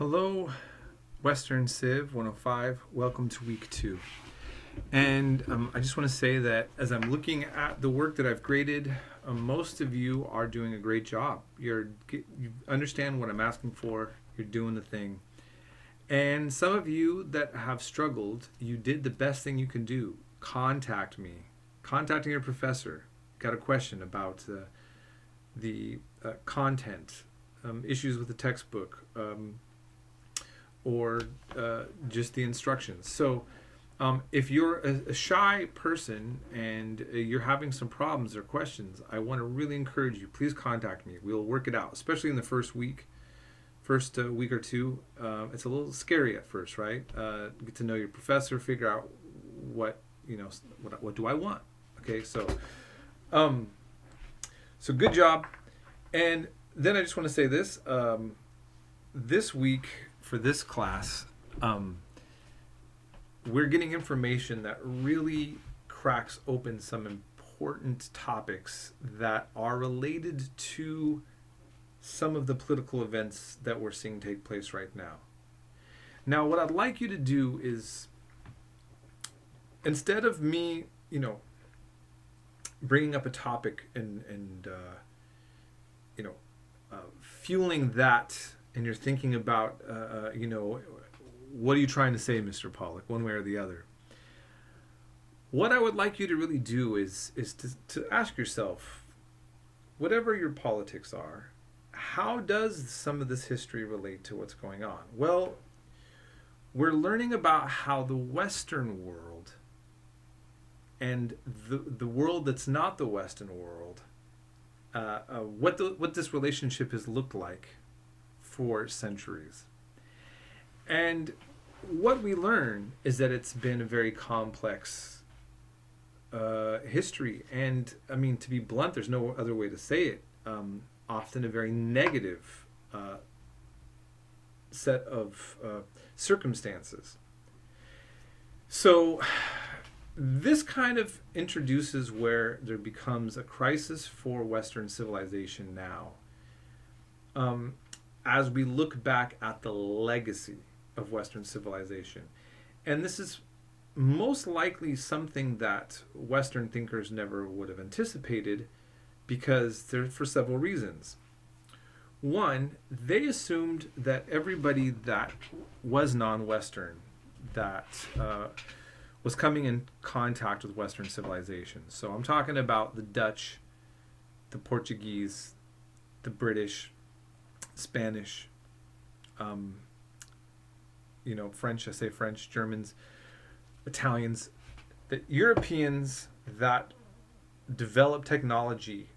Hello, Western Civ 105. Welcome to week 2. And I just want to say that as I'm looking at the work that I've graded, most of you are doing a great job. You understand what I'm asking for. You're doing the thing. And some of you that have struggled, you did the best thing you can do. Contact me. Contacting your professor. Got a question about the content, issues with the textbook, or just the instructions. So if you're a shy person and you're having some problems or questions, I want to really encourage you, please contact me. We'll work it out, especially in the first week or two. It's a little scary at first, right? Get to know your professor, figure out what do I want. Okay, so good job. And then I just want to say this, this week for this class, we're getting information that really cracks open some important topics that are related to some of the political events that we're seeing take place right now. Now, what I'd like you to do is, instead of me, bringing up a topic and fueling that, and you're thinking about, what are you trying to say, Mr. Pollock, one way or the other? What I would like you to really do is to ask yourself, whatever your politics are, how does some of this history relate to what's going on? Well, we're learning about how the Western world and the world that's not the Western world, what this relationship has looked like for centuries. And what we learn is that it's been a very complex history. And I mean, to be blunt, there's no other way to say it. Often a very negative set of circumstances. So this kind of introduces where there becomes a crisis for Western civilization now. As we look back at the legacy of Western civilization. And this is most likely something that Western thinkers never would have anticipated, because for several reasons. One, they assumed that everybody that was non-Western, that was coming in contact with Western civilization. So I'm talking about the Dutch, the Portuguese, the British, Spanish, French, I say French, Germans, Italians, the Europeans that developed technology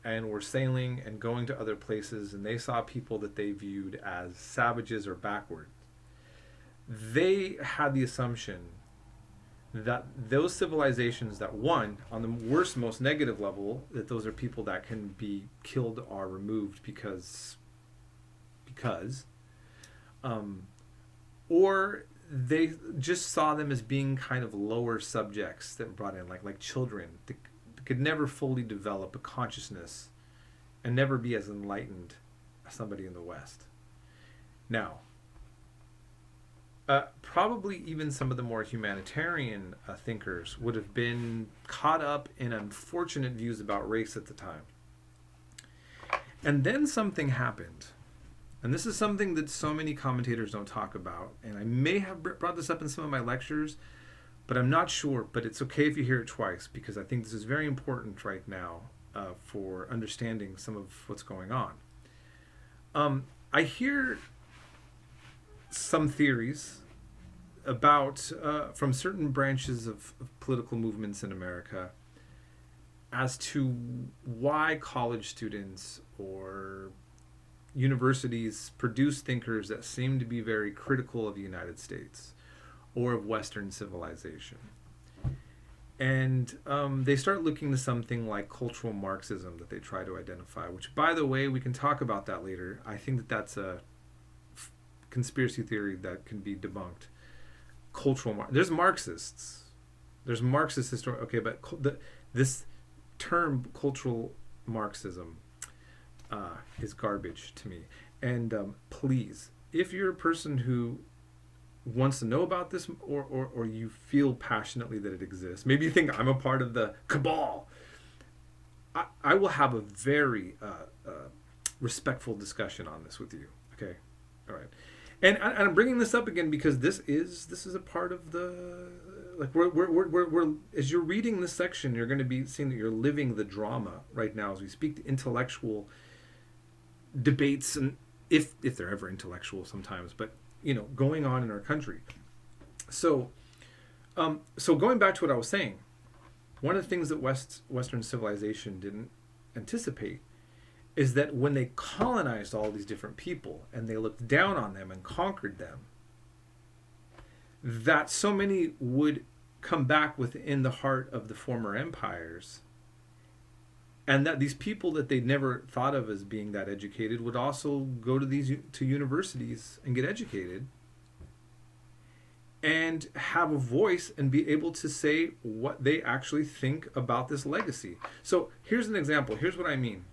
and were sailing and going to other places, and they saw people that they viewed as savages or backward. They had the assumption that those civilizations that won on the worst, most negative level, that those are people that can be killed or removed because or they just saw them as being kind of lower subjects that brought in, like children. They could never fully develop a consciousness and never be as enlightened as somebody in the West. Now, probably even some of the more humanitarian thinkers would have been caught up in unfortunate views about race at the time. And then something happened. And this is something that so many commentators don't talk about. And I may have brought this up in some of my lectures, but I'm not sure. But it's okay if you hear it twice, because I think this is very important right now for understanding some of what's going on. I hear some theories about from certain branches of political movements in America as to why college students or universities produce thinkers that seem to be very critical of the United States or of Western civilization. And they start looking to something like cultural Marxism that they try to identify, which, by the way, we can talk about that later. I think that that's a conspiracy theory that can be debunked. There's Marxists. There's Marxist historians. Okay, but this term cultural Marxism is garbage to me. And please, if you're a person who wants to know about this, or you feel passionately that it exists, maybe you think I'm a part of the cabal, I will have a very respectful discussion on this with you. Okay, all right. And I'm bringing this up again because this is a part of the, like, we're as you're reading this section, you're going to be seeing that you're living the drama right now as we speak, the intellectual debates, and if they're ever intellectual sometimes, but going on in our country. So going back to what I was saying, one of the things that Western civilization didn't anticipate is that when they colonized all these different people and they looked down on them and conquered them, that so many would come back within the heart of the former empires, and that these people that they'd never thought of as being that educated would also go to universities and get educated and have a voice and be able to say what they actually think about this legacy. So here's an example. Here's what I mean.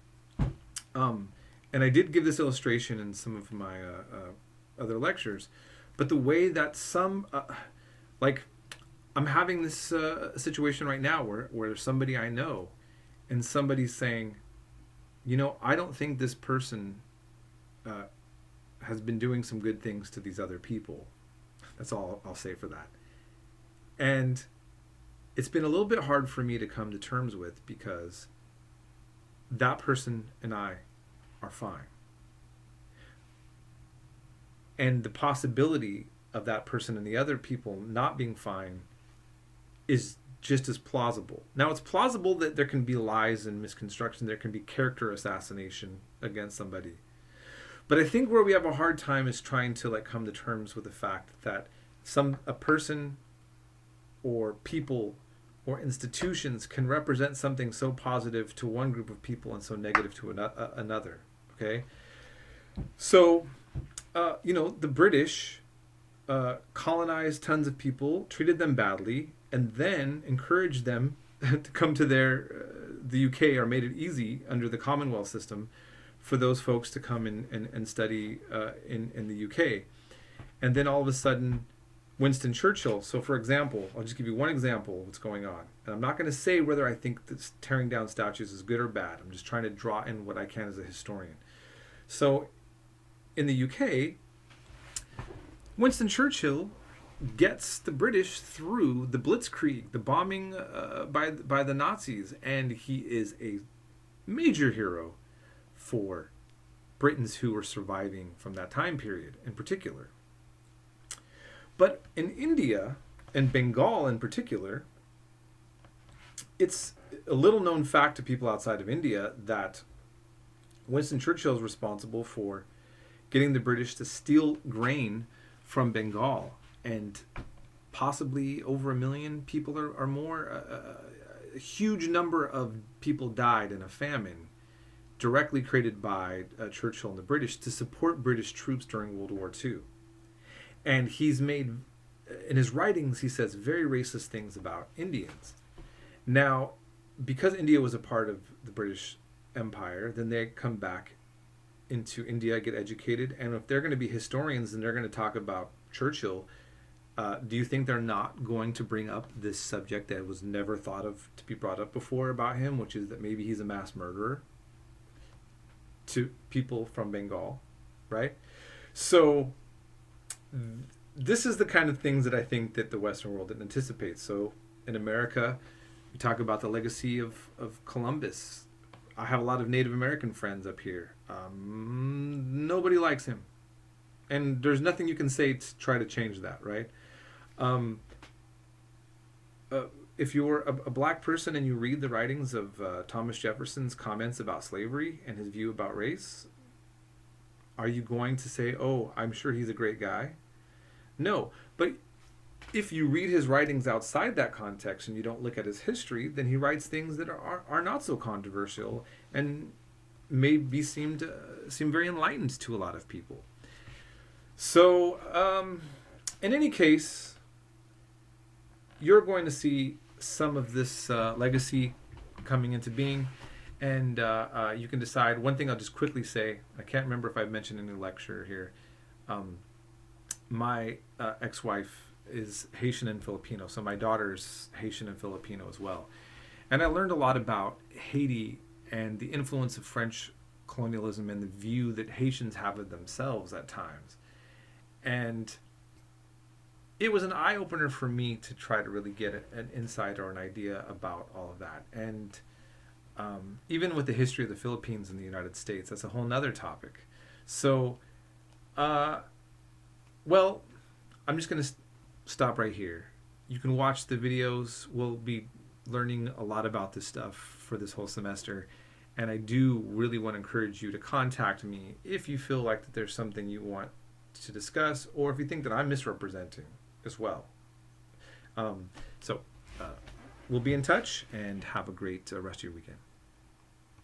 And I did give this illustration in some of my other lectures, but the way that some, like, I'm having this situation right now where there's somebody I know, and somebody's saying, I don't think this person has been doing some good things to these other people. That's all I'll say for that. And it's been a little bit hard for me to come to terms with, because that person and I are fine. And the possibility of that person and the other people not being fine is just as plausible. Now, it's plausible that there can be lies and misconstruction, there can be character assassination against somebody. But I think where we have a hard time is trying to come to terms with the fact that a person or people or institutions can represent something so positive to one group of people and so negative to another. Okay? So, the British colonized tons of people, treated them badly, and then encouraged them to come to the UK, or made it easy under the Commonwealth system for those folks to come and study in the UK. And then all of a sudden, Winston Churchill, so for example, I'll just give you one example of what's going on. And I'm not going to say whether I think that tearing down statues is good or bad. I'm just trying to draw in what I can as a historian. So in the UK, Winston Churchill gets the British through the Blitzkrieg, the bombing by the Nazis, and he is a major hero for Britons who were surviving from that time period in particular. But in India and Bengal in particular, it's a little known fact to people outside of India that Winston Churchill is responsible for getting the British to steal grain from Bengal, and possibly over 1 million people or more. A huge number of people died in a famine directly created by Churchill and the British to support British troops during World War II. And he's made, in his writings, he says very racist things about Indians. Now, because India was a part of the British Empire, then they come back into India, get educated, and if they're going to be historians and they're going to talk about Churchill, do you think they're not going to bring up this subject that was never thought of to be brought up before about him, which is that maybe he's a mass murderer to people from Bengal, right? So this is the kind of things that I think that the Western world didn't anticipate. So in America, we talk about the legacy of Columbus. I have a lot of Native American friends up here. Nobody likes him. And there's nothing you can say to try to change that, right? If you're a black person and you read the writings of Thomas Jefferson's comments about slavery and his view about race, are you going to say, oh, I'm sure he's a great guy? No. But if you read his writings outside that context and you don't look at his history, then he writes things that are not so controversial and may seem very enlightened to a lot of people. So, in any case, you're going to see some of this legacy coming into being, and you can decide. One thing I'll just quickly say, I can't remember if I've mentioned in the lecture here, My ex-wife is Haitian and Filipino, so my daughter's Haitian and Filipino as well. And I learned a lot about Haiti and the influence of French colonialism and the view that Haitians have of themselves at times. And it was an eye-opener for me to try to really get an insight or an idea about all of that. And even with the history of the Philippines and the United States, that's a whole nother topic. So, well, I'm just going to stop right here. You can watch the videos. We'll be learning a lot about this stuff for this whole semester. And I do really want to encourage you to contact me if you feel like that there's something you want to discuss, or if you think that I'm misrepresenting as well. So we'll be in touch, and have a great rest of your weekend.